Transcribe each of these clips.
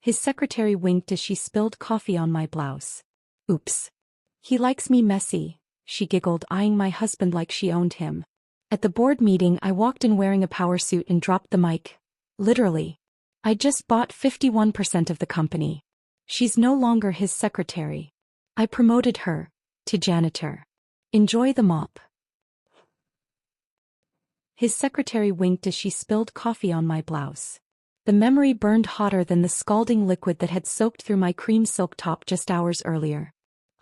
His secretary winked as she spilled coffee on my blouse. Oops. He likes me messy, she giggled, eyeing my husband like she owned him. At the board meeting, I walked in wearing a power suit and dropped the mic. Literally. I just bought 51% of the company. She's no longer his secretary. I promoted her to janitor. Enjoy the mop. His secretary winked as she spilled coffee on my blouse. The memory burned hotter than the scalding liquid that had soaked through my cream silk top just hours earlier.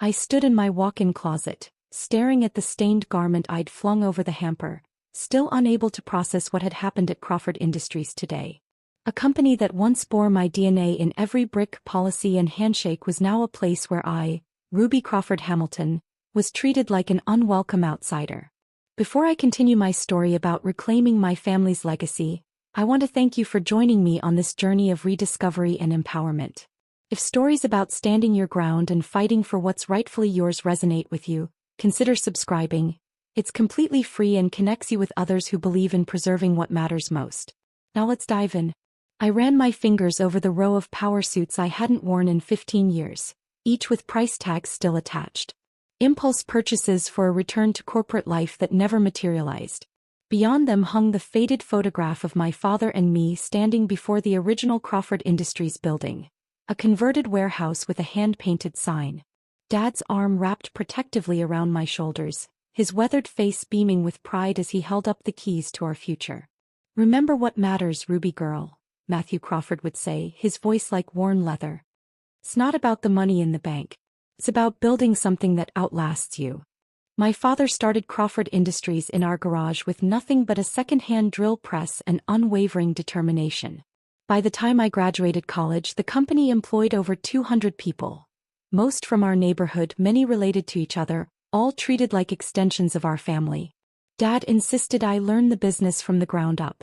I stood in my walk-in closet, staring at the stained garment I'd flung over the hamper, still unable to process what had happened at Crawford Industries today. A company that once bore my DNA in every brick, policy and handshake was now a place where I, Ruby Crawford Hamilton, was treated like an unwelcome outsider. Before I continue my story about reclaiming my family's legacy, I want to thank you for joining me on this journey of rediscovery and empowerment. If stories about standing your ground and fighting for what's rightfully yours resonate with you, consider subscribing. It's completely free and connects you with others who believe in preserving what matters most. Now let's dive in. I ran my fingers over the row of power suits I hadn't worn in 15 years, each with price tags still attached. Impulse purchases for a return to corporate life that never materialized. Beyond them hung the faded photograph of my father and me standing before the original Crawford Industries building, a converted warehouse with a hand-painted sign. Dad's arm wrapped protectively around my shoulders, his weathered face beaming with pride as he held up the keys to our future. "Remember what matters, Ruby girl," Matthew Crawford would say, his voice like worn leather. "It's not about the money in the bank. It's about building something that outlasts you." My father started Crawford Industries in our garage with nothing but a second-hand drill press and unwavering determination. By the time I graduated college, the company employed over 200 people. Most from our neighborhood, many related to each other, all treated like extensions of our family. Dad insisted I learn the business from the ground up.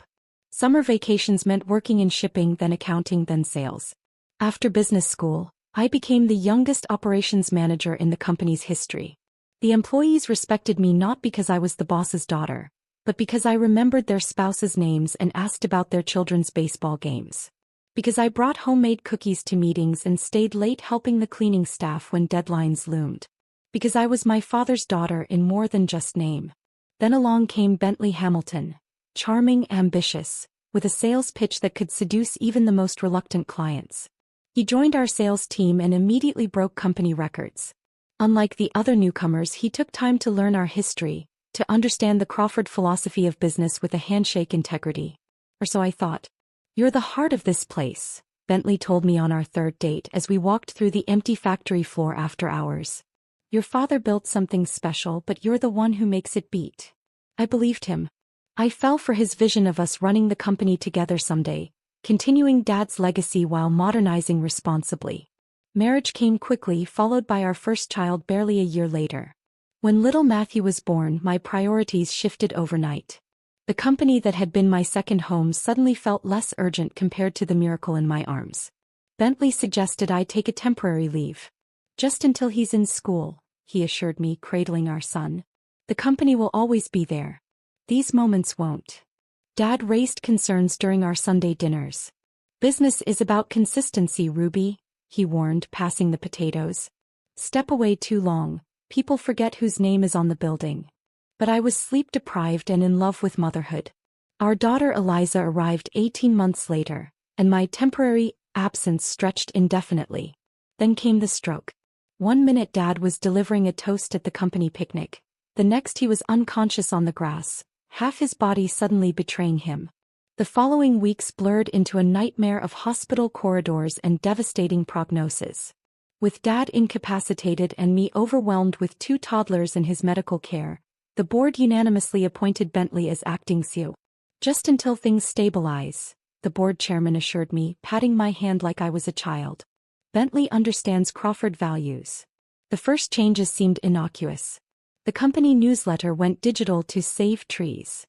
Summer vacations meant working in shipping, then accounting, then sales. After business school, I became the youngest operations manager in the company's history. The employees respected me not because I was the boss's daughter, but because I remembered their spouses' names and asked about their children's baseball games. Because I brought homemade cookies to meetings and stayed late helping the cleaning staff when deadlines loomed. Because I was my father's daughter in more than just name. Then along came Bentley Hamilton, charming, ambitious, with a sales pitch that could seduce even the most reluctant clients. He joined our sales team and immediately broke company records. Unlike the other newcomers, he took time to learn our history, to understand the Crawford philosophy of business with a handshake integrity. Or so I thought. "You're the heart of this place," Bentley told me on our third date as we walked through the empty factory floor after hours. "Your father built something special, but you're the one who makes it beat." I believed him. I fell for his vision of us running the company together someday, continuing Dad's legacy while modernizing responsibly. Marriage came quickly, followed by our first child barely a year later. When little Matthew was born, my priorities shifted overnight. The company that had been my second home suddenly felt less urgent compared to the miracle in my arms. Bentley suggested I take a temporary leave. "Just until he's in school," he assured me, cradling our son. "The company will always be there. These moments won't." Dad raised concerns during our Sunday dinners. "Business is about consistency, Ruby," he warned, passing the potatoes. "Step away too long, people forget whose name is on the building." But I was sleep-deprived and in love with motherhood. Our daughter Eliza arrived 18 months later, and my temporary absence stretched indefinitely. Then came the stroke. One minute Dad was delivering a toast at the company picnic. The next he was unconscious on the grass, half his body suddenly betraying him. The following weeks blurred into a nightmare of hospital corridors and devastating prognosis. With Dad incapacitated and me overwhelmed with 2 toddlers in his medical care, the board unanimously appointed Bentley as acting CEO. "Just until things stabilize," the board chairman assured me, patting my hand like I was a child. "Bentley understands Crawford values." The first changes seemed innocuous. The company newsletter went digital to save trees.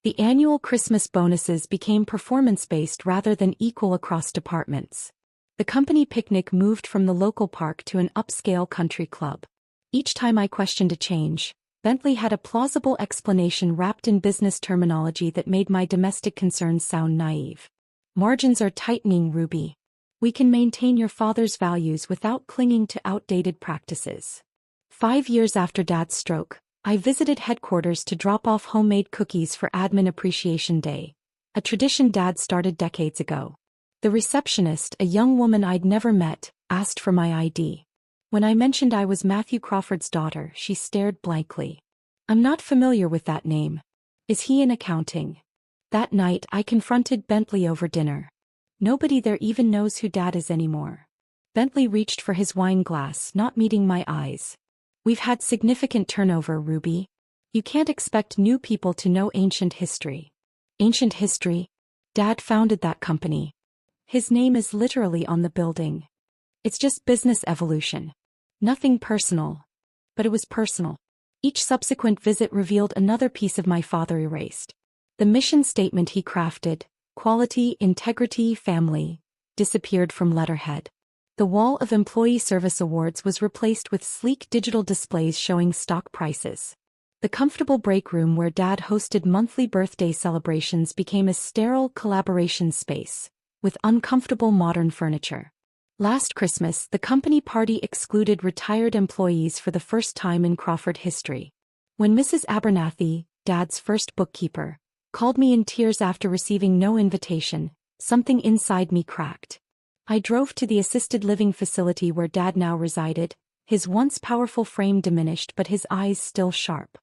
The annual Christmas bonuses became performance-based rather than equal across departments. The company picnic moved from the local park to an upscale country club. Each time I questioned a change, Bentley had a plausible explanation wrapped in business terminology that made my domestic concerns sound naive. "Margins are tightening, Ruby. We can maintain your father's values without clinging to outdated practices. 5 years after Dad's stroke, I visited headquarters to drop off homemade cookies for Admin Appreciation Day, a tradition Dad started decades ago. The receptionist, a young woman I'd never met, asked for my ID. When I mentioned I was Matthew Crawford's daughter, she stared blankly. I'm not familiar with that name. Is he in accounting? That night I confronted Bentley over dinner. Nobody there even knows who Dad is anymore. Bentley reached for his wine glass, not meeting my eyes. We've had significant turnover, Ruby. You can't expect new people to know ancient history. Ancient history? Dad founded that company. His name is literally on the building. It's just business evolution. Nothing personal. But it was personal. Each subsequent visit revealed another piece of my father erased. The mission statement he crafted, quality, integrity, family, disappeared from letterhead. The wall of employee service awards was replaced with sleek digital displays showing stock prices. The comfortable break room where Dad hosted monthly birthday celebrations became a sterile collaboration space, with uncomfortable modern furniture. Last Christmas, the company party excluded retired employees for the first time in Crawford history. When Mrs. Abernathy, Dad's first bookkeeper, called me in tears after receiving no invitation, something inside me cracked. I drove to the assisted living facility where Dad now resided, his once powerful frame diminished but his eyes still sharp.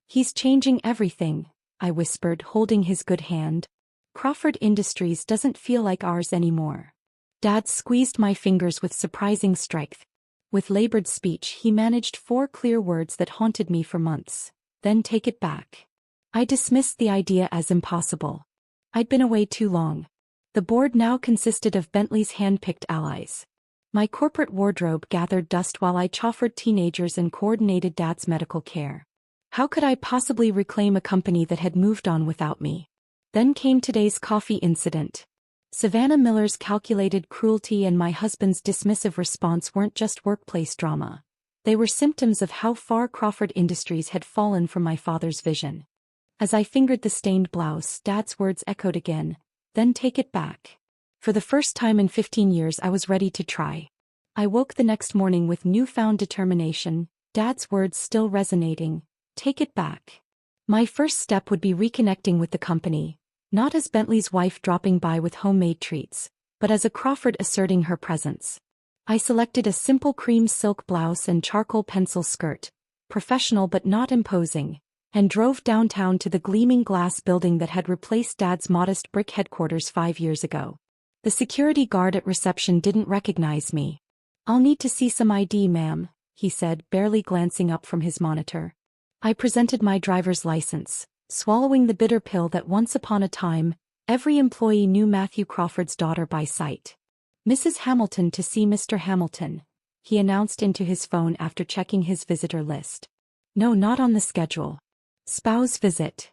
He's changing everything, I whispered, holding his good hand. Crawford Industries doesn't feel like ours anymore. Dad squeezed my fingers with surprising strength. With labored speech, he managed 4 clear words that haunted me for months. Then take it back. I dismissed the idea as impossible. I'd been away too long. The board now consisted of Bentley's hand-picked allies. My corporate wardrobe gathered dust while I chauffeured teenagers and coordinated Dad's medical care. How could I possibly reclaim a company that had moved on without me? Then came today's coffee incident. Savannah Miller's calculated cruelty and my husband's dismissive response weren't just workplace drama. They were symptoms of how far Crawford Industries had fallen from my father's vision. As I fingered the stained blouse, Dad's words echoed again, then take it back. For the first time in 15 years I was ready to try. I woke the next morning with newfound determination, Dad's words still resonating, take it back. My first step would be reconnecting with the company. Not as Bentley's wife dropping by with homemade treats, but as a Crawford asserting her presence. I selected a simple cream silk blouse and charcoal pencil skirt, professional but not imposing, and drove downtown to the gleaming glass building that had replaced Dad's modest brick headquarters 5 years ago. The security guard at reception didn't recognize me. I'll need to see some ID, ma'am, he said, barely glancing up from his monitor. I presented my driver's license, swallowing the bitter pill that once upon a time, every employee knew Matthew Crawford's daughter by sight. Mrs. Hamilton to see Mr. Hamilton, he announced into his phone after checking his visitor list. No, not on the schedule. Spouse visit.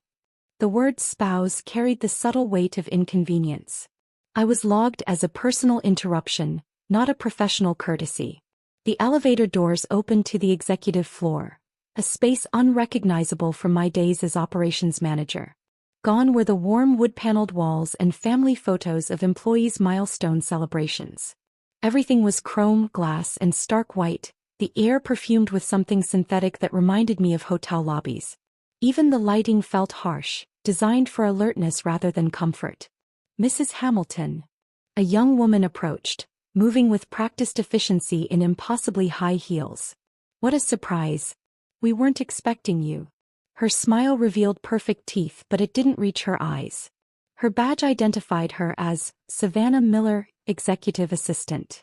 The word spouse carried the subtle weight of inconvenience. I was logged as a personal interruption, not a professional courtesy. The elevator doors opened to the executive floor, a space unrecognizable from my days as operations manager. Gone were the warm wood-paneled walls and family photos of employees' milestone celebrations. Everything was chrome, glass, and stark white, the air perfumed with something synthetic that reminded me of hotel lobbies. Even the lighting felt harsh, designed for alertness rather than comfort. Mrs. Hamilton. A young woman approached, moving with practiced efficiency in impossibly high heels. What a surprise. We weren't expecting you. Her smile revealed perfect teeth, but it didn't reach her eyes. Her badge identified her as Savannah Miller, Executive Assistant.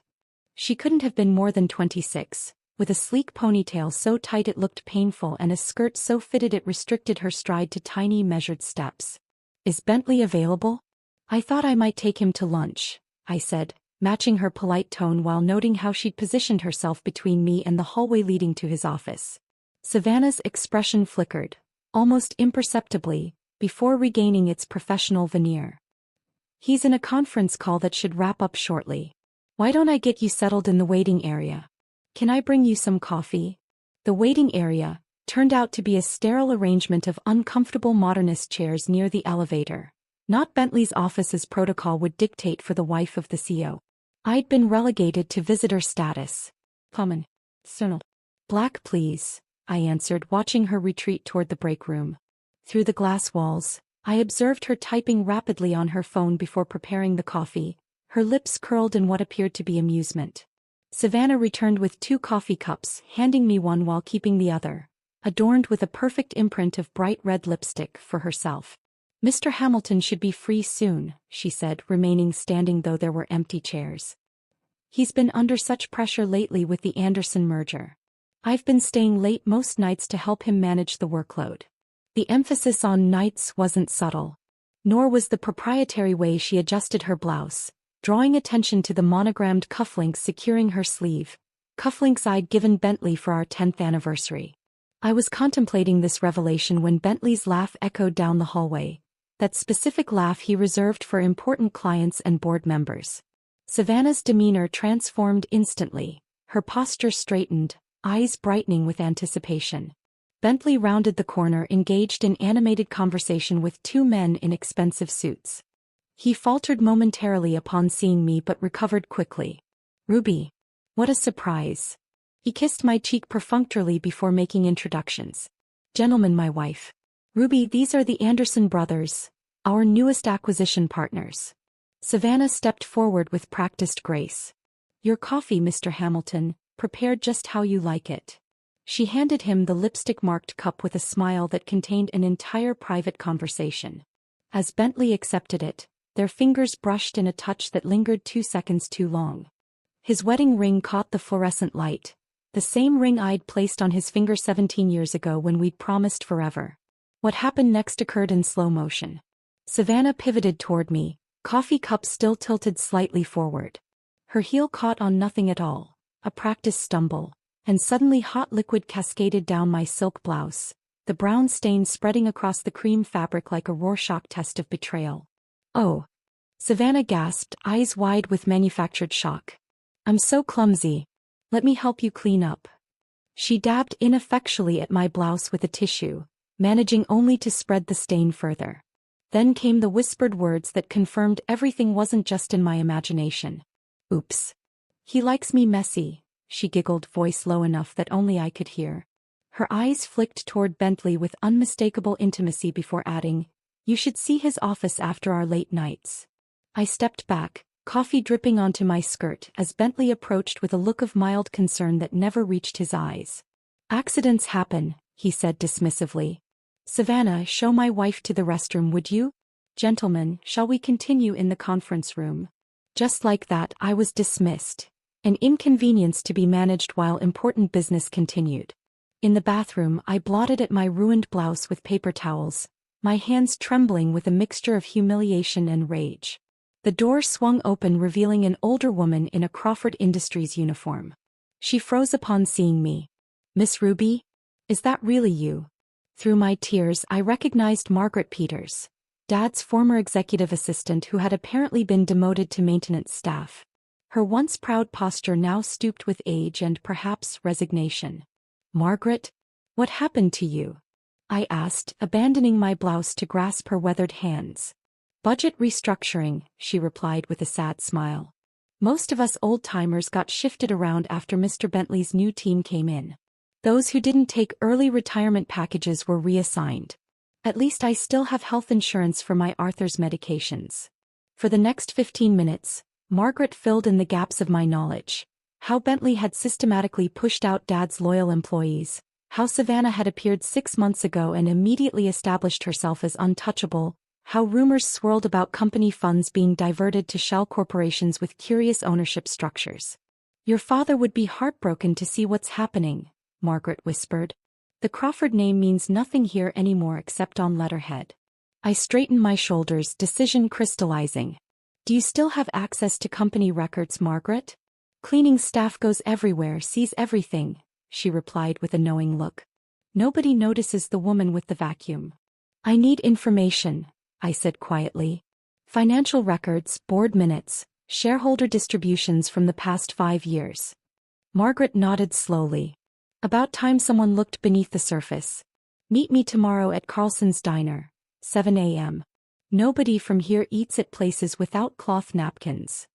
She couldn't have been more than 26, with a sleek ponytail so tight it looked painful and a skirt so fitted it restricted her stride to tiny measured steps. Is Bentley available? I thought I might take him to lunch, I said, matching her polite tone while noting how she'd positioned herself between me and the hallway leading to his office. Savannah's expression flickered, almost imperceptibly, before regaining its professional veneer. He's in a conference call that should wrap up shortly. Why don't I get you settled in the waiting area? Can I bring you some coffee? The waiting area turned out to be a sterile arrangement of uncomfortable modernist chairs near the elevator. Not Bentley's office as protocol would dictate for the wife of the CEO. I'd been relegated to visitor status. Common. Sonal. Black please, I answered, watching her retreat toward the break room. Through the glass walls, I observed her typing rapidly on her phone before preparing the coffee, her lips curled in what appeared to be amusement. Savannah returned with 2 coffee cups, handing me one while keeping the other, adorned with a perfect imprint of bright red lipstick, for herself. Mr. Hamilton should be free soon, she said, remaining standing though there were empty chairs. He's been under such pressure lately with the Anderson merger. I've been staying late most nights to help him manage the workload. The emphasis on nights wasn't subtle. Nor was the proprietary way she adjusted her blouse, drawing attention to the monogrammed cufflinks securing her sleeve, cufflinks I'd given Bentley for our 10th anniversary. I was contemplating this revelation when Bentley's laugh echoed down the hallway, that specific laugh he reserved for important clients and board members. Savannah's demeanor transformed instantly, her posture straightened, eyes brightening with anticipation. Bentley rounded the corner, engaged in animated conversation with 2 men in expensive suits. He faltered momentarily upon seeing me but recovered quickly. Ruby. What a surprise. He kissed my cheek perfunctorily before making introductions. Gentlemen, my wife. Ruby, these are the Anderson brothers, our newest acquisition partners. Savannah stepped forward with practiced grace. Your coffee, Mr. Hamilton, prepared just how you like it. She handed him the lipstick-marked cup with a smile that contained an entire private conversation. As Bentley accepted it, their fingers brushed in a touch that lingered 2 seconds too long. His wedding ring caught the fluorescent light, the same ring I'd placed on his finger 17 years ago when we'd promised forever. What happened next occurred in slow motion. Savannah pivoted toward me, coffee cup still tilted slightly forward. Her heel caught on nothing at all, a practice stumble, and suddenly hot liquid cascaded down my silk blouse, the brown stain spreading across the cream fabric like a Rorschach test of betrayal. Oh! Savannah gasped, eyes wide with manufactured shock. I'm so clumsy. Let me help you clean up. She dabbed ineffectually at my blouse with a tissue, managing only to spread the stain further. Then came the whispered words that confirmed everything wasn't just in my imagination. Oops. He likes me messy, she giggled, voice low enough that only I could hear. Her eyes flicked toward Bentley with unmistakable intimacy before adding, You should see his office after our late nights. I stepped back, coffee dripping onto my skirt as Bentley approached with a look of mild concern that never reached his eyes. Accidents happen, he said dismissively. Savannah, show my wife to the restroom, would you? Gentlemen, shall we continue in the conference room? Just like that, I was dismissed. An inconvenience to be managed while important business continued. In the bathroom, I blotted at my ruined blouse with paper towels, my hands trembling with a mixture of humiliation and rage. The door swung open, revealing an older woman in a Crawford Industries uniform. She froze upon seeing me. Miss Ruby? Is that really you? Through my tears, I recognized Margaret Peters, Dad's former executive assistant who had apparently been demoted to maintenance staff. Her once proud posture now stooped with age and perhaps resignation. Margaret? What happened to you? I asked, abandoning my blouse to grasp her weathered hands. Budget restructuring, she replied with a sad smile. Most of us old-timers got shifted around after Mr. Bentley's new team came in. Those who didn't take early retirement packages were reassigned. At least I still have health insurance for my Arthur's medications. For the next 15 minutes, Margaret filled in the gaps of my knowledge. How Bentley had systematically pushed out Dad's loyal employees, how Savannah had appeared 6 months ago and immediately established herself as untouchable, how rumors swirled about company funds being diverted to shell corporations with curious ownership structures. Your father would be heartbroken to see what's happening, Margaret whispered. The Crawford name means nothing here anymore except on letterhead. I straightened my shoulders, decision crystallizing. Do you still have access to company records, Margaret? Cleaning staff goes everywhere, sees everything, she replied with a knowing look. Nobody notices the woman with the vacuum. I need information, I said quietly. Financial records, board minutes, shareholder distributions from the past 5 years. Margaret nodded slowly. About time someone looked beneath the surface. Meet me tomorrow at Carlson's Diner, 7 a.m. Nobody from here eats at places without cloth napkins.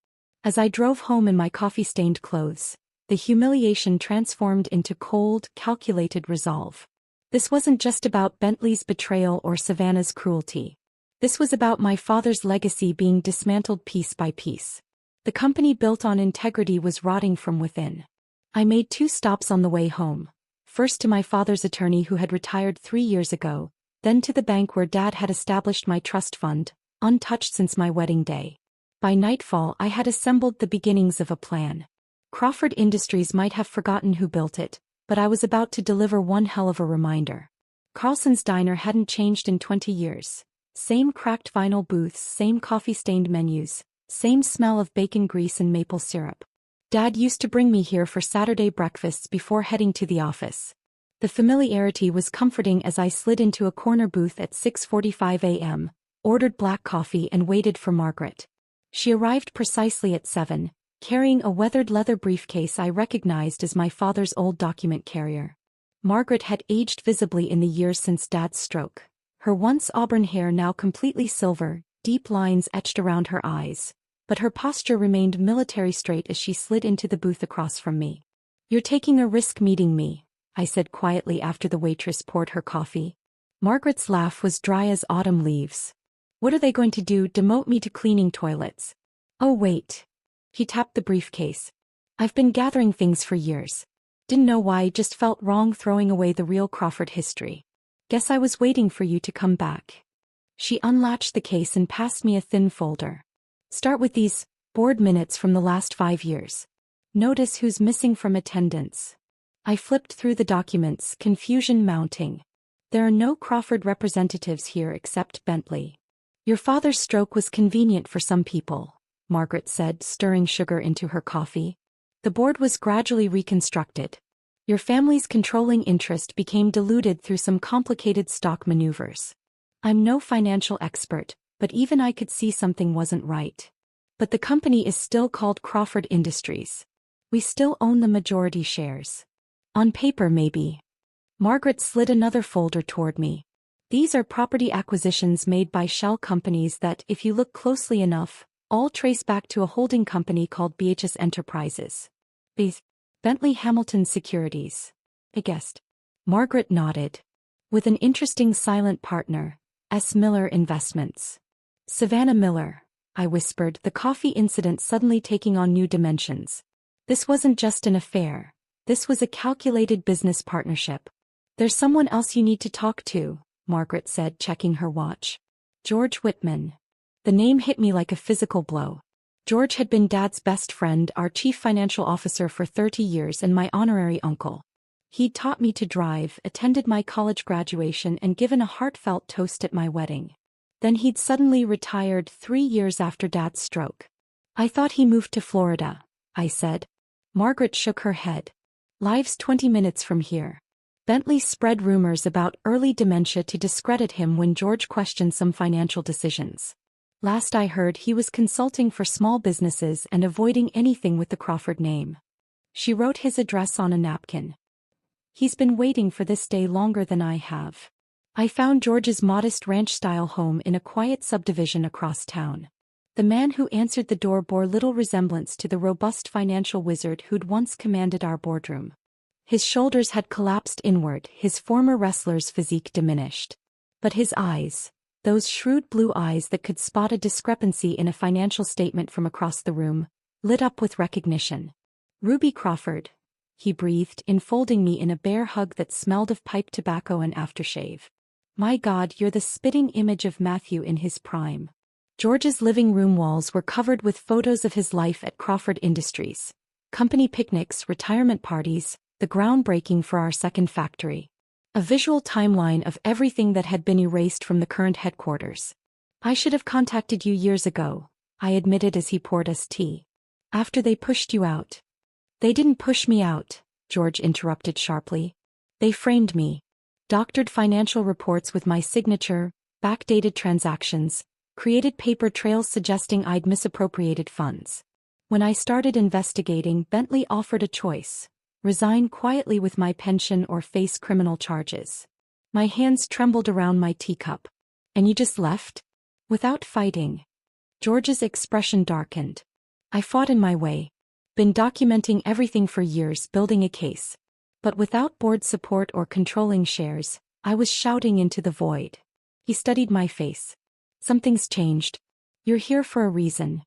As I drove home in my coffee-stained clothes, the humiliation transformed into cold, calculated resolve. This wasn't just about Bentley's betrayal or Savannah's cruelty. This was about my father's legacy being dismantled piece by piece. The company built on integrity was rotting from within. I made 2 stops on the way home. First to my father's attorney who had retired 3 years ago, then to the bank where Dad had established my trust fund, untouched since my wedding day. By nightfall I had assembled the beginnings of a plan. Crawford Industries might have forgotten who built it, but I was about to deliver one hell of a reminder. Carlson's Diner hadn't changed in 20 years. Same cracked vinyl booths, same coffee-stained menus, same smell of bacon grease and maple syrup. Dad used to bring me here for Saturday breakfasts before heading to the office. The familiarity was comforting as I slid into a corner booth at 6:45 a.m., ordered black coffee and waited for Margaret. She arrived precisely at 7, carrying a weathered leather briefcase I recognized as my father's old document carrier. Margaret had aged visibly in the years since Dad's stroke. Her once auburn hair now completely silver, deep lines etched around her eyes, but her posture remained military straight as she slid into the booth across from me. "You're taking a risk meeting me," I said quietly after the waitress poured her coffee. Margaret's laugh was dry as autumn leaves. "What are they going to do, demote me to cleaning toilets?" "Oh wait." He tapped the briefcase. "I've been gathering things for years. Didn't know why, just felt wrong throwing away the real Crawford history. Guess I was waiting for you to come back." She unlatched the case and passed me a thin folder. "Start with these board minutes from the last 5 years. Notice who's missing from attendance." I flipped through the documents, confusion mounting. "There are no Crawford representatives here except Bentley." "Your father's stroke was convenient for some people," Margaret said, stirring sugar into her coffee. "The board was gradually reconstructed. Your family's controlling interest became diluted through some complicated stock maneuvers. I'm no financial expert, but even I could see something wasn't right. But the company is still called Crawford Industries. We still own the majority shares. On paper maybe." Margaret slid another folder toward me. "These are property acquisitions made by shell companies that, if you look closely enough, all trace back to a holding company called BHS Enterprises. Bentley Hamilton Securities. I guessed." Margaret nodded. "With an interesting silent partner, S. Miller Investments." "Savannah Miller," I whispered, the coffee incident suddenly taking on new dimensions. This wasn't just an affair. This was a calculated business partnership. "There's someone else you need to talk to," Margaret said, checking her watch. "George Whitman." The name hit me like a physical blow. George had been Dad's best friend, our chief financial officer for 30 years and my honorary uncle. He'd taught me to drive, attended my college graduation and given a heartfelt toast at my wedding. Then he'd suddenly retired 3 years after Dad's stroke. "I thought he moved to Florida," I said. Margaret shook her head. "Live's 20 minutes from here." Bentley spread rumors about early dementia to discredit him when George questioned some financial decisions. Last I heard, he was consulting for small businesses and avoiding anything with the Crawford name. She wrote his address on a napkin. "He's been waiting for this day longer than I have." I found George's modest ranch-style home in a quiet subdivision across town. The man who answered the door bore little resemblance to the robust financial wizard who'd once commanded our boardroom. His shoulders had collapsed inward, his former wrestler's physique diminished. But his eyes, those shrewd blue eyes that could spot a discrepancy in a financial statement from across the room, lit up with recognition. "Ruby Crawford," he breathed, enfolding me in a bear hug that smelled of pipe tobacco and aftershave. "My God, you're the spitting image of Matthew in his prime." George's living room walls were covered with photos of his life at Crawford Industries. Company picnics, retirement parties, the groundbreaking for our second factory. A visual timeline of everything that had been erased from the current headquarters. "I should have contacted you years ago," I admitted as he poured us tea. "After they pushed you out." "They didn't push me out," George interrupted sharply. "They framed me. Doctored financial reports with my signature, backdated transactions, created paper trails suggesting I'd misappropriated funds. When I started investigating, Bentley offered a choice: resign quietly with my pension or face criminal charges." My hands trembled around my teacup. "And you just left? Without fighting?" George's expression darkened. I fought in my way. Been documenting everything for years, building a case. But without board support or controlling shares, I was shouting into the void. He studied my face. Something's changed. You're here for a reason.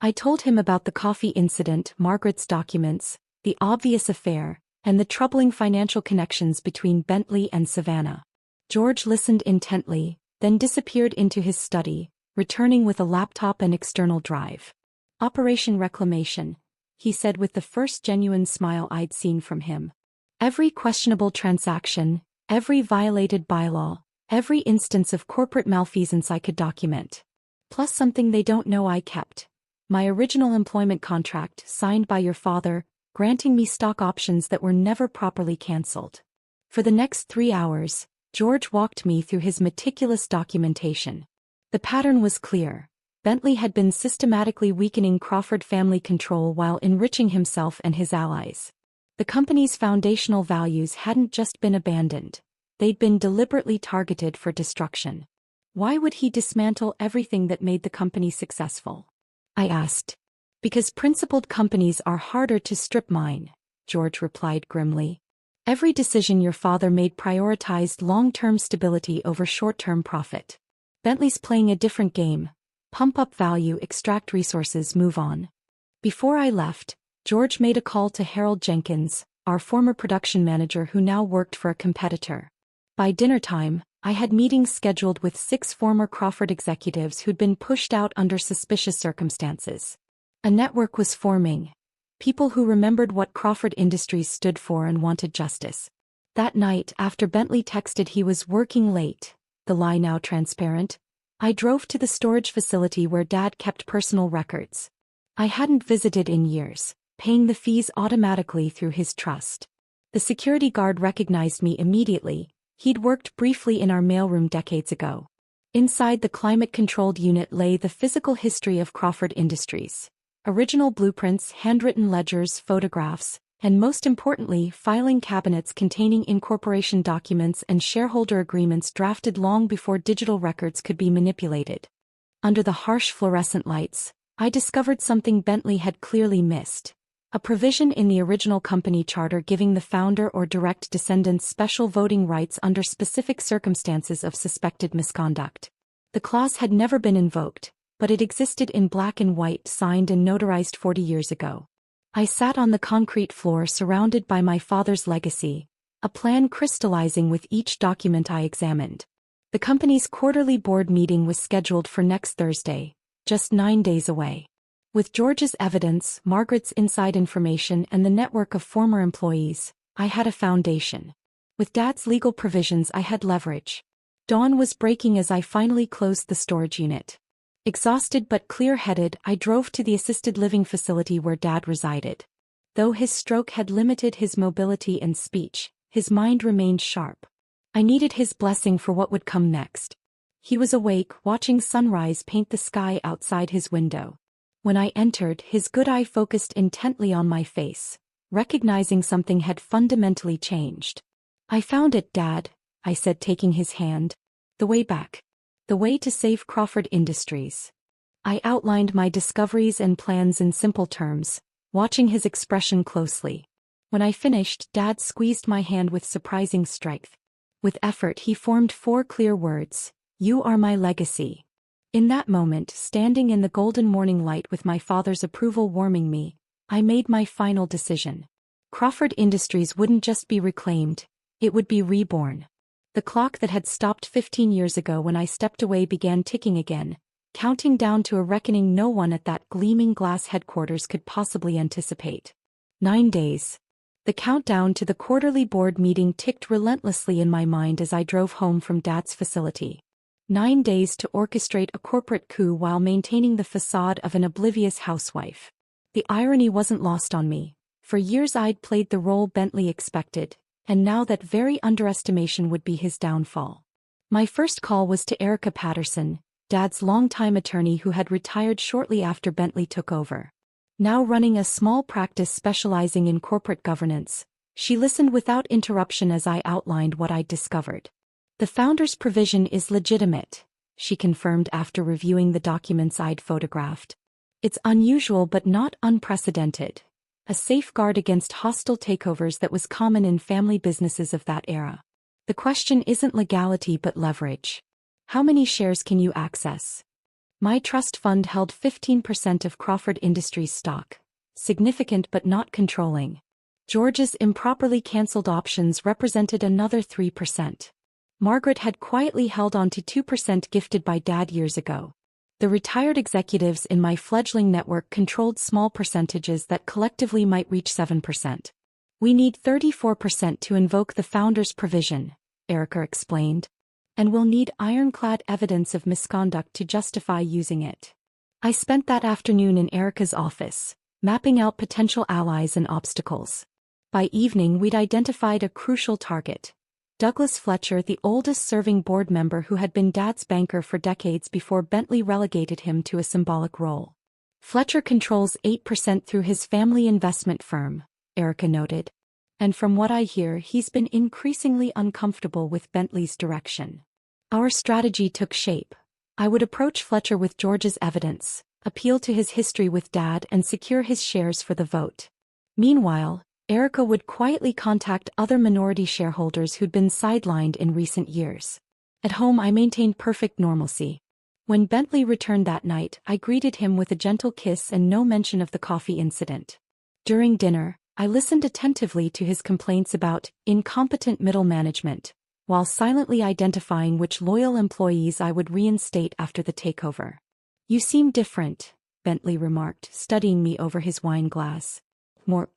I told him about the coffee incident, Margaret's documents, the obvious affair, and the troubling financial connections between Bentley and Savannah. George listened intently, then disappeared into his study, returning with a laptop and external drive. Operation Reclamation, he said with the first genuine smile I'd seen from him. Every questionable transaction, every violated bylaw, every instance of corporate malfeasance I could document. Plus something they don't know I kept. My original employment contract signed by your father, granting me stock options that were never properly cancelled. For the next 3 hours, George walked me through his meticulous documentation. The pattern was clear. Bentley had been systematically weakening Crawford family control while enriching himself and his allies. The company's foundational values hadn't just been abandoned. They'd been deliberately targeted for destruction. Why would he dismantle everything that made the company successful? I asked. Because principled companies are harder to strip mine, George replied grimly. Every decision your father made prioritized long-term stability over short-term profit. Bentley's playing a different game. Pump up value, extract resources, move on. Before I left, George made a call to Harold Jenkins, our former production manager who now worked for a competitor. By dinner time, I had meetings scheduled with 6 former Crawford executives who'd been pushed out under suspicious circumstances. A network was forming. People who remembered what Crawford Industries stood for and wanted justice. That night, after Bentley texted he was working late, the lie now transparent, I drove to the storage facility where Dad kept personal records. I hadn't visited in years, paying the fees automatically through his trust. The security guard recognized me immediately. He'd worked briefly in our mailroom decades ago. Inside the climate-controlled unit lay the physical history of Crawford Industries. Original blueprints, handwritten ledgers, photographs, and most importantly, filing cabinets containing incorporation documents and shareholder agreements drafted long before digital records could be manipulated. Under the harsh fluorescent lights, I discovered something Bentley had clearly missed. A provision in the original company charter giving the founder or direct descendants special voting rights under specific circumstances of suspected misconduct. The clause had never been invoked, but it existed in black and white, signed and notarized 40 years ago. I sat on the concrete floor surrounded by my father's legacy, a plan crystallizing with each document I examined. The company's quarterly board meeting was scheduled for next Thursday, just 9 days away. With George's evidence, Margaret's inside information and the network of former employees, I had a foundation. With Dad's legal provisions I had leverage. Dawn was breaking as I finally closed the storage unit. Exhausted but clear-headed, I drove to the assisted living facility where Dad resided. Though his stroke had limited his mobility and speech, his mind remained sharp. I needed his blessing for what would come next. He was awake, watching sunrise paint the sky outside his window. When I entered, his good eye focused intently on my face, recognizing something had fundamentally changed. I found it, Dad, I said, taking his hand. The way back. The way to save Crawford Industries. I outlined my discoveries and plans in simple terms, watching his expression closely. When I finished, Dad squeezed my hand with surprising strength. With effort he formed 4 clear words: "You are my legacy." In that moment, standing in the golden morning light with my father's approval warming me, I made my final decision. Crawford Industries wouldn't just be reclaimed, it would be reborn. The clock that had stopped 15 years ago when I stepped away began ticking again, counting down to a reckoning no one at that gleaming glass headquarters could possibly anticipate. 9 days. The countdown to the quarterly board meeting ticked relentlessly in my mind as I drove home from Dad's facility. 9 days to orchestrate a corporate coup while maintaining the facade of an oblivious housewife. The irony wasn't lost on me. For years I'd played the role Bentley expected, and now that very underestimation would be his downfall. My first call was to Erica Patterson, Dad's longtime attorney who had retired shortly after Bentley took over. Now running a small practice specializing in corporate governance, she listened without interruption as I outlined what I'd discovered. The founder's provision is legitimate, she confirmed after reviewing the documents I'd photographed. It's unusual but not unprecedented. A safeguard against hostile takeovers that was common in family businesses of that era. The question isn't legality but leverage. How many shares can you access? My trust fund held 15% of Crawford Industries stock. Significant but not controlling. George's improperly cancelled options represented another 3%. Margaret had quietly held on to 2% gifted by Dad years ago. The retired executives in my fledgling network controlled small percentages that collectively might reach 7%. We need 34% to invoke the founder's provision, Erica explained. And we'll need ironclad evidence of misconduct to justify using it. I spent that afternoon in Erica's office, mapping out potential allies and obstacles. By evening we'd identified a crucial target. Douglas Fletcher, the oldest-serving board member who had been Dad's banker for decades before Bentley relegated him to a symbolic role. Fletcher controls 8% through his family investment firm, Erica noted. And from what I hear, he's been increasingly uncomfortable with Bentley's direction. Our strategy took shape. I would approach Fletcher with George's evidence, appeal to his history with Dad and secure his shares for the vote. Meanwhile, Erica would quietly contact other minority shareholders who'd been sidelined in recent years. At home I maintained perfect normalcy. When Bentley returned that night, I greeted him with a gentle kiss and no mention of the coffee incident. During dinner, I listened attentively to his complaints about incompetent middle management, while silently identifying which loyal employees I would reinstate after the takeover. "You seem different," Bentley remarked, studying me over his wine glass. "More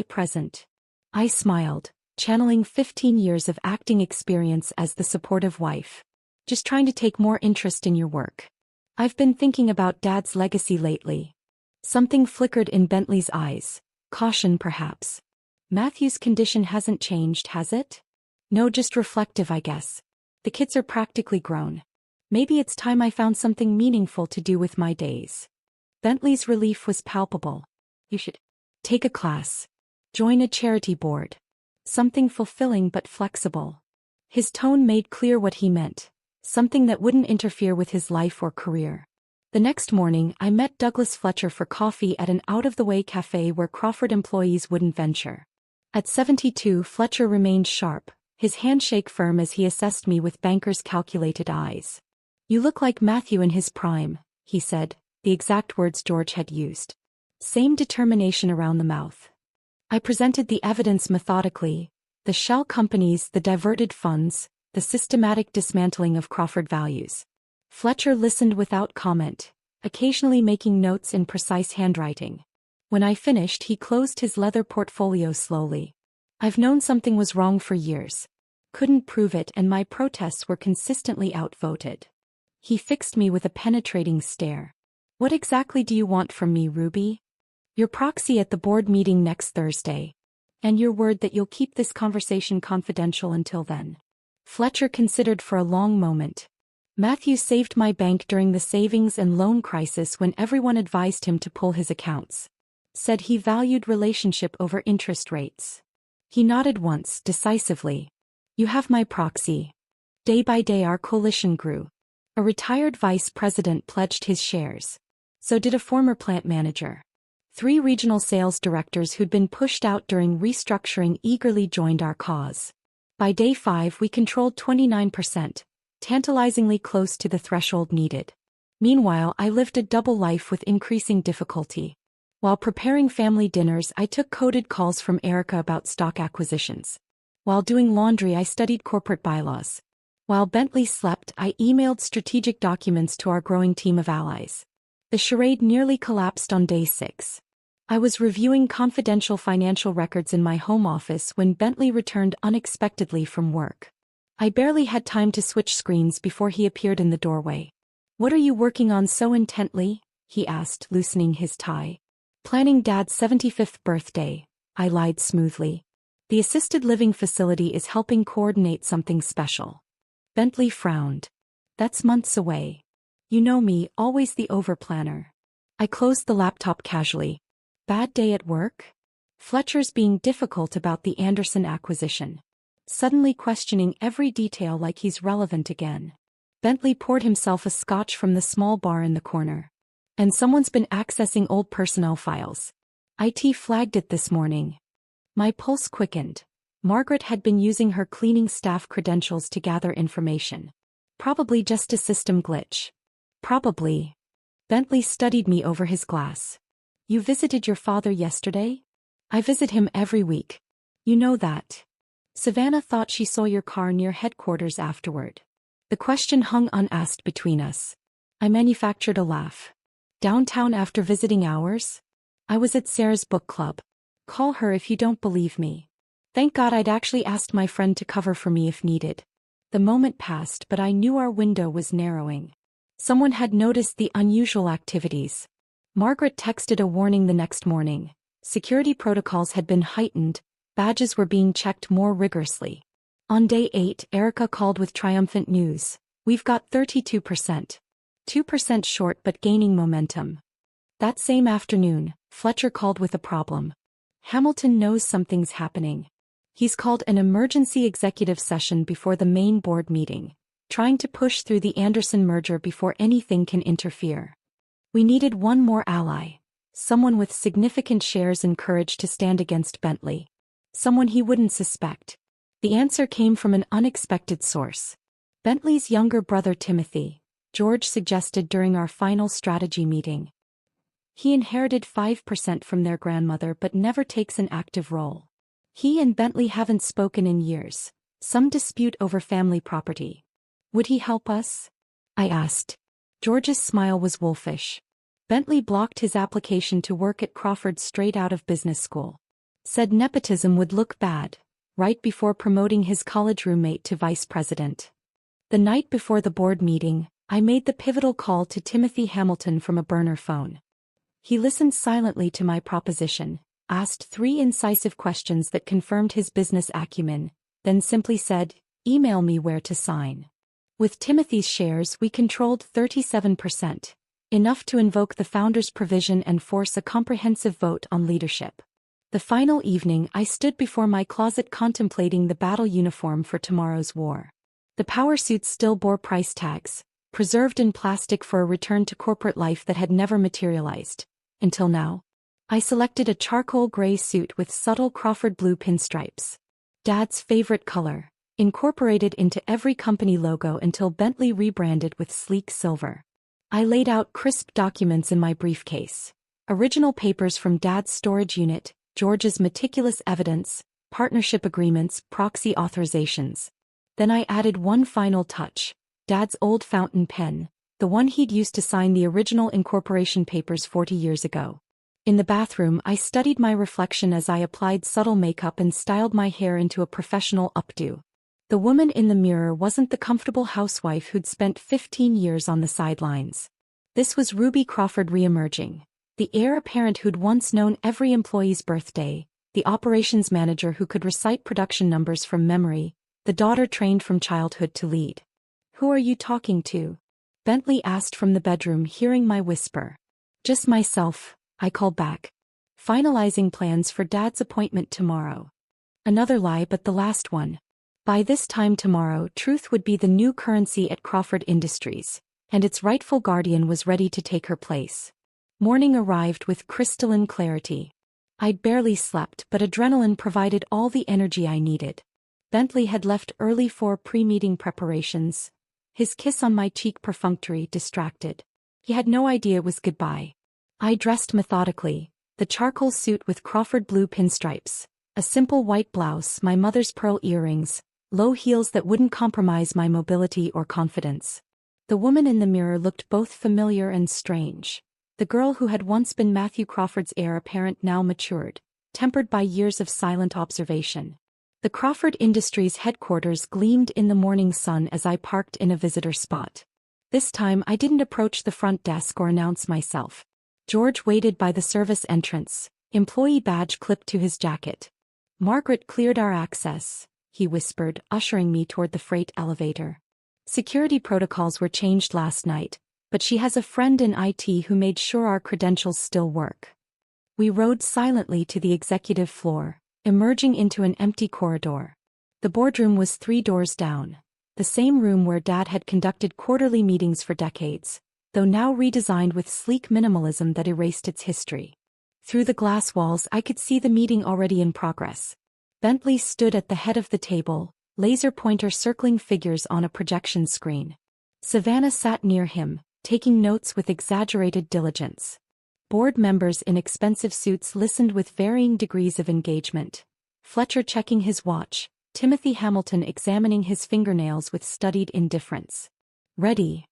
present." I smiled, channeling 15 years of acting experience as the supportive wife. "Just trying to take more interest in your work. I've been thinking about Dad's legacy lately." Something flickered in Bentley's eyes. Caution perhaps. "Matthew's condition hasn't changed, has it?" "No, just reflective, I guess. The kids are practically grown. Maybe it's time I found something meaningful to do with my days." Bentley's relief was palpable. "You should take a class. Join a charity board. Something fulfilling but flexible." His tone made clear what he meant. Something that wouldn't interfere with his life or career. The next morning, I met Douglas Fletcher for coffee at an out-of-the-way cafe where Crawford employees wouldn't venture. At 72, Fletcher remained sharp, his handshake firm as he assessed me with banker's calculated eyes. "You look like Matthew in his prime," he said, the exact words George had used. Same determination around the mouth. I presented the evidence methodically: the shell companies, the diverted funds, the systematic dismantling of Crawford values. Fletcher listened without comment, occasionally making notes in precise handwriting. When I finished, he closed his leather portfolio slowly. "I've known something was wrong for years. Couldn't prove it, and my protests were consistently outvoted." He fixed me with a penetrating stare. "What exactly do you want from me, Ruby?" "Your proxy at the board meeting next Thursday. And your word that you'll keep this conversation confidential until then." Fletcher considered for a long moment. "Matthew saved my bank during the savings and loan crisis when everyone advised him to pull his accounts. Said he valued relationship over interest rates." He nodded once, decisively. "You have my proxy." Day by day our coalition grew. A retired vice president pledged his shares. So did a former plant manager. 3 regional sales directors who'd been pushed out during restructuring eagerly joined our cause. By day 5 we controlled 29%. Tantalizingly close to the threshold needed. Meanwhile, I lived a double life with increasing difficulty. While preparing family dinners, I took coded calls from Erica about stock acquisitions. While doing laundry, I studied corporate bylaws. While Bentley slept, I emailed strategic documents to our growing team of allies. The charade nearly collapsed on day 6. I was reviewing confidential financial records in my home office when Bentley returned unexpectedly from work. I barely had time to switch screens before he appeared in the doorway. "What are you working on so intently?" he asked, loosening his tie. "Planning Dad's 75th birthday," I lied smoothly. "The assisted living facility is helping coordinate something special." Bentley frowned. "That's months away. You know me, always the overplanner." I closed the laptop casually. "Bad day at work?" Fletcher's being difficult about the Anderson acquisition. Suddenly questioning every detail like he's relevant again. Bentley poured himself a scotch from the small bar in the corner. And someone's been accessing old personnel files. IT flagged it this morning. My pulse quickened. Margaret had been using her cleaning staff credentials to gather information. Probably just a system glitch. Probably. Bentley studied me over his glass. You visited your father yesterday? I visit him every week. You know that. Savannah thought she saw your car near headquarters afterward. The question hung unasked between us. I manufactured a laugh. Downtown after visiting hours? I was at Sarah's book club. Call her if you don't believe me. Thank God I'd actually asked my friend to cover for me if needed. The moment passed, but I knew our window was narrowing. Someone had noticed the unusual activities. Margaret texted a warning the next morning. Security protocols had been heightened, badges were being checked more rigorously. On day 8, Erica called with triumphant news. We've got 32%. 2% short but gaining momentum. That same afternoon, Fletcher called with a problem. Hamilton knows something's happening. He's called an emergency executive session before the main board meeting, trying to push through the Anderson merger before anything can interfere. We needed one more ally. Someone with significant shares and courage to stand against Bentley. Someone he wouldn't suspect. The answer came from an unexpected source. Bentley's younger brother Timothy, George suggested during our final strategy meeting. He inherited 5% from their grandmother but never takes an active role. He and Bentley haven't spoken in years, some dispute over family property. Would he help us? I asked. George's smile was wolfish. Bentley blocked his application to work at Crawford straight out of business school. Said nepotism would look bad, right before promoting his college roommate to vice president. The night before the board meeting, I made the pivotal call to Timothy Hamilton from a burner phone. He listened silently to my proposition, asked 3 incisive questions that confirmed his business acumen, then simply said, "Email me where to sign." With Timothy's shares we controlled 37%, enough to invoke the founder's provision and force a comprehensive vote on leadership. The final evening I stood before my closet contemplating the battle uniform for tomorrow's war. The power suits still bore price tags, preserved in plastic for a return to corporate life that had never materialized. Until now. I selected a charcoal gray suit with subtle Crawford blue pinstripes. Dad's favorite color, incorporated into every company logo until Bentley rebranded with sleek silver. I laid out crisp documents in my briefcase. Original papers from Dad's storage unit, George's meticulous evidence, partnership agreements, proxy authorizations. Then I added one final touch. Dad's old fountain pen, the one he'd used to sign the original incorporation papers 40 years ago. In the bathroom I studied my reflection as I applied subtle makeup and styled my hair into a professional updo. The woman in the mirror wasn't the comfortable housewife who'd spent 15 years on the sidelines. This was Ruby Crawford re-emerging, the heir apparent who'd once known every employee's birthday, the operations manager who could recite production numbers from memory, the daughter trained from childhood to lead. "Who are you talking to?" Bentley asked from the bedroom, hearing my whisper. "Just myself," I called back. "Finalizing plans for Dad's appointment tomorrow." Another lie, but the last one. By this time tomorrow, truth would be the new currency at Crawford Industries, and its rightful guardian was ready to take her place. Morning arrived with crystalline clarity. I'd barely slept, but adrenaline provided all the energy I needed. Bentley had left early for pre-meeting preparations, his kiss on my cheek perfunctory, distracted. He had no idea it was goodbye. I dressed methodically, the charcoal suit with Crawford blue pinstripes, a simple white blouse, my mother's pearl earrings, low heels that wouldn't compromise my mobility or confidence. The woman in the mirror looked both familiar and strange. The girl who had once been Matthew Crawford's heir apparent now matured, tempered by years of silent observation. The Crawford Industries headquarters gleamed in the morning sun as I parked in a visitor spot. This time I didn't approach the front desk or announce myself. George waited by the service entrance, employee badge clipped to his jacket. "Margaret cleared our access," he whispered, ushering me toward the freight elevator. "Security protocols were changed last night, but she has a friend in IT who made sure our credentials still work." We rode silently to the executive floor, emerging into an empty corridor. The boardroom was 3 doors down, the same room where Dad had conducted quarterly meetings for decades, though now redesigned with sleek minimalism that erased its history. Through the glass walls I could see the meeting already in progress. Bentley stood at the head of the table, laser pointer circling figures on a projection screen. Savannah sat near him, taking notes with exaggerated diligence. Board members in expensive suits listened with varying degrees of engagement. Fletcher checking his watch, Timothy Hamilton examining his fingernails with studied indifference. "Ready?"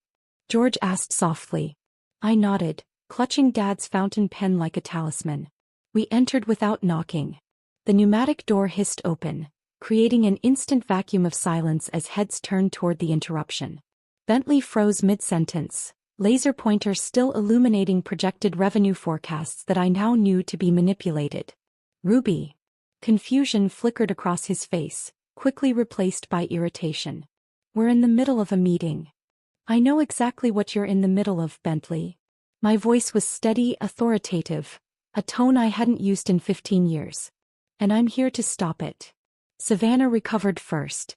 George asked softly. I nodded, clutching Dad's fountain pen like a talisman. We entered without knocking. The pneumatic door hissed open, creating an instant vacuum of silence as heads turned toward the interruption. Bentley froze mid-sentence, laser pointer still illuminating projected revenue forecasts that I now knew to be manipulated. "Ruby." Confusion flickered across his face, quickly replaced by irritation. "We're in the middle of a meeting." "I know exactly what you're in the middle of, Bentley." My voice was steady, authoritative, a tone I hadn't used in 15 years. "And I'm here to stop it." Savannah recovered first.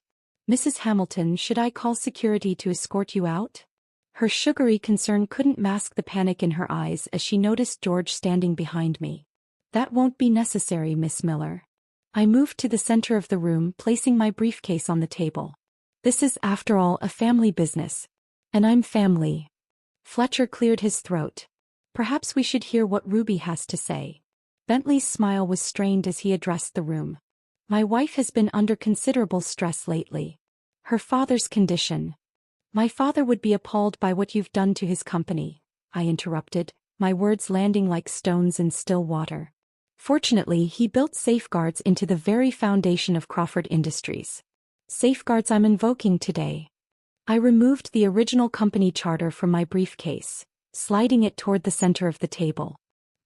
"Mrs. Hamilton, should I call security to escort you out?" Her sugary concern couldn't mask the panic in her eyes as she noticed George standing behind me. "That won't be necessary, Miss Miller." I moved to the center of the room, placing my briefcase on the table. "This is, after all, a family business. And I'm family." Fletcher cleared his throat. "Perhaps we should hear what Ruby has to say." Bentley's smile was strained as he addressed the room. "My wife has been under considerable stress lately. Her father's condition." "My father would be appalled by what you've done to his company," I interrupted, my words landing like stones in still water. "Fortunately, he built safeguards into the very foundation of Crawford Industries. Safeguards I'm invoking today." I removed the original company charter from my briefcase, sliding it toward the center of the table.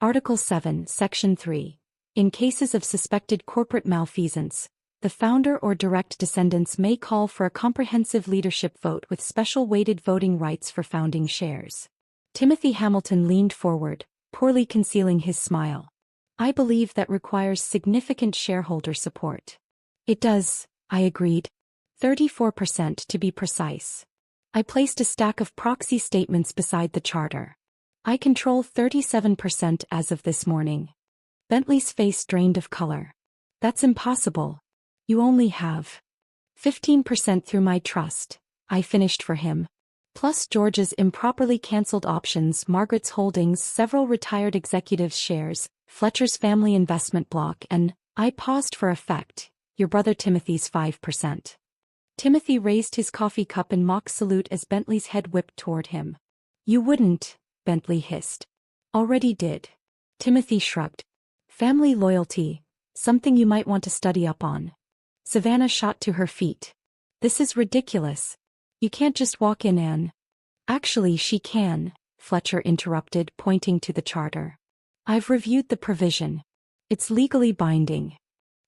Article 7, Section 3. In cases of suspected corporate malfeasance, the founder or direct descendants may call for a comprehensive leadership vote with special weighted voting rights for founding shares. Timothy Hamilton leaned forward, poorly concealing his smile. "I believe that requires significant shareholder support." "It does," I agreed. 34% to be precise. I placed a stack of proxy statements beside the charter. "I control 37% as of this morning." Bentley's face drained of color. "That's impossible. You only have 15% through my trust," I finished for him. "Plus George's improperly cancelled options, Margaret's holdings, several retired executives' shares, Fletcher's family investment block, and," I paused for effect, "your brother Timothy's 5%. Timothy raised his coffee cup in mock salute as Bentley's head whipped toward him. "You wouldn't," Bentley hissed. "Already did." Timothy shrugged. "Family loyalty, something you might want to study up on." Savannah shot to her feet. "This is ridiculous. You can't just walk in and—" "Actually she can," Fletcher interrupted, pointing to the charter. "I've reviewed the provision. It's legally binding."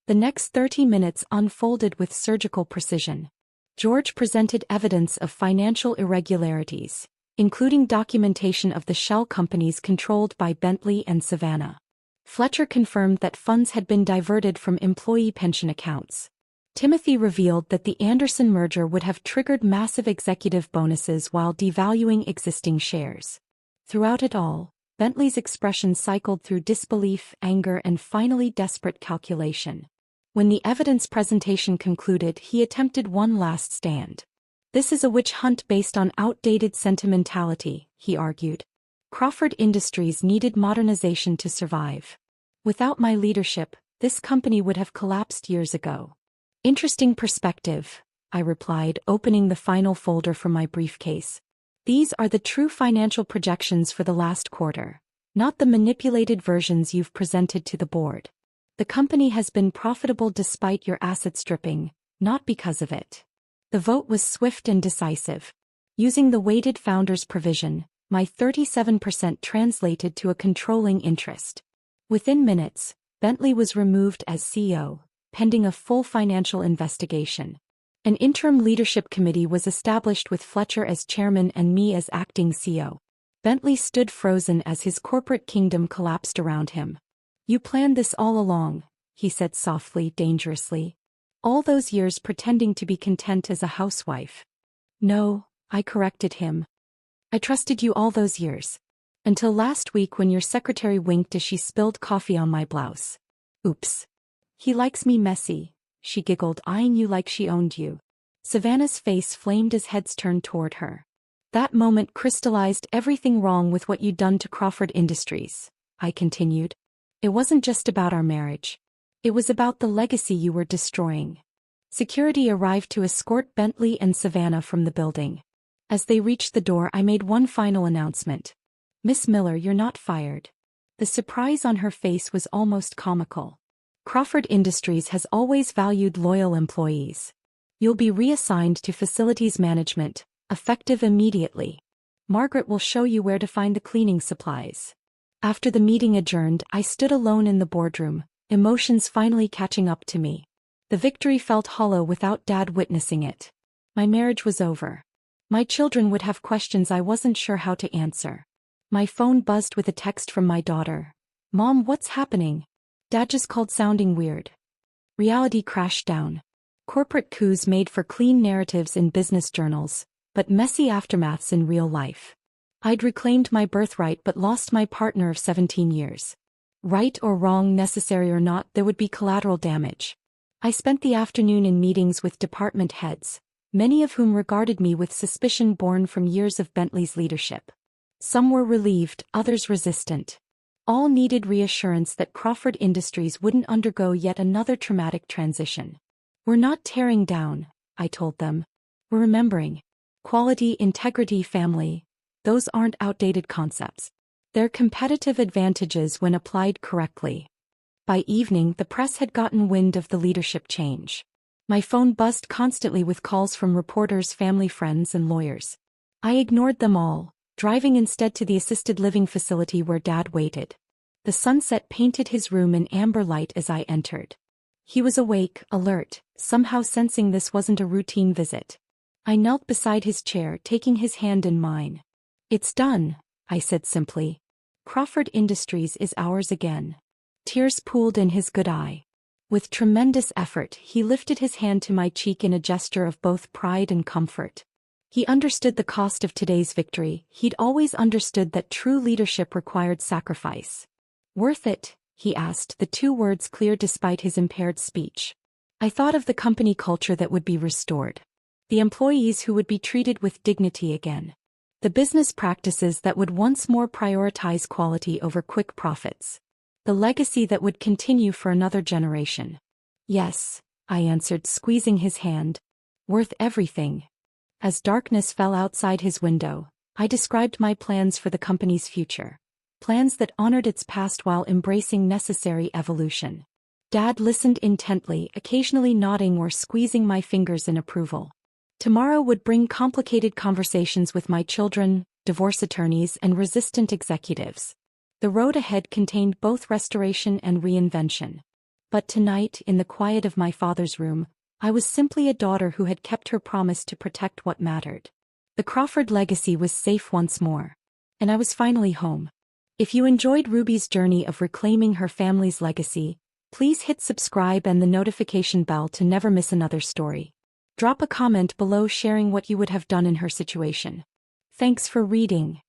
The next 30 minutes unfolded with surgical precision. George presented evidence of financial irregularities, including documentation of the shell companies controlled by Bentley and Savannah. Fletcher confirmed that funds had been diverted from employee pension accounts. Timothy revealed that the Anderson merger would have triggered massive executive bonuses while devaluing existing shares. Throughout it all, Bentley's expression cycled through disbelief, anger, and finally desperate calculation. When the evidence presentation concluded, he attempted one last stand. "This is a witch hunt based on outdated sentimentality," he argued. "Crawford Industries needed modernization to survive. Without my leadership, this company would have collapsed years ago." "Interesting perspective," I replied, opening the final folder from my briefcase. "These are the true financial projections for the last quarter, not the manipulated versions you've presented to the board. The company has been profitable despite your asset stripping, not because of it." The vote was swift and decisive. Using the weighted founders provision, my 37% translated to a controlling interest. Within minutes, Bentley was removed as CEO, pending a full financial investigation. An interim leadership committee was established with Fletcher as chairman and me as acting CEO. Bentley stood frozen as his corporate kingdom collapsed around him. "You planned this all along," he said softly, dangerously. "All those years pretending to be content as a housewife." "No," I corrected him. I trusted you all those years. Until last week when your secretary winked as she spilled coffee on my blouse. Oops. He likes me messy, she giggled, eyeing you like she owned you. Savannah's face flamed as heads turned toward her. That moment crystallized everything wrong with what you'd done to Crawford Industries, I continued. It wasn't just about our marriage. It was about the legacy you were destroying. Security arrived to escort Bentley and Savannah from the building. As they reached the door, I made one final announcement. Miss Miller, you're not fired. The surprise on her face was almost comical. Crawford Industries has always valued loyal employees. You'll be reassigned to facilities management, effective immediately. Margaret will show you where to find the cleaning supplies. After the meeting adjourned, I stood alone in the boardroom, emotions finally catching up to me. The victory felt hollow without Dad witnessing it. My marriage was over. My children would have questions I wasn't sure how to answer. My phone buzzed with a text from my daughter. Mom, what's happening? Dad just called sounding weird. Reality crashed down. Corporate coups made for clean narratives in business journals, but messy aftermaths in real life. I'd reclaimed my birthright but lost my partner of 17 years. Right or wrong, necessary or not, there would be collateral damage. I spent the afternoon in meetings with department heads, many of whom regarded me with suspicion born from years of Bentley's leadership. Some were relieved, others resistant. All needed reassurance that Crawford Industries wouldn't undergo yet another traumatic transition. We're not tearing down, I told them. We're remembering. Quality, integrity, family. Those aren't outdated concepts. They're competitive advantages when applied correctly. By evening, the press had gotten wind of the leadership change. My phone buzzed constantly with calls from reporters, family, friends, and lawyers. I ignored them all, driving instead to the assisted living facility where Dad waited. The sunset painted his room in amber light as I entered. He was awake, alert, somehow sensing this wasn't a routine visit. I knelt beside his chair, taking his hand in mine. It's done, I said simply. Crawford Industries is ours again. Tears pooled in his good eye. With tremendous effort, he lifted his hand to my cheek in a gesture of both pride and comfort. He understood the cost of today's victory. He'd always understood that true leadership required sacrifice. Worth it? He asked, the two words clear despite his impaired speech. I thought of the company culture that would be restored. The employees who would be treated with dignity again. The business practices that would once more prioritize quality over quick profits. The legacy that would continue for another generation. Yes, I answered, squeezing his hand. Worth everything. As darkness fell outside his window, I described my plans for the company's future. Plans that honored its past while embracing necessary evolution. Dad listened intently, occasionally nodding or squeezing my fingers in approval. Tomorrow would bring complicated conversations with my children, divorce attorneys, and resistant executives. The road ahead contained both restoration and reinvention. But tonight, in the quiet of my father's room, I was simply a daughter who had kept her promise to protect what mattered. The Crawford legacy was safe once more. And I was finally home. If you enjoyed Ruby's journey of reclaiming her family's legacy, please hit subscribe and the notification bell to never miss another story. Drop a comment below sharing what you would have done in her situation. Thanks for reading.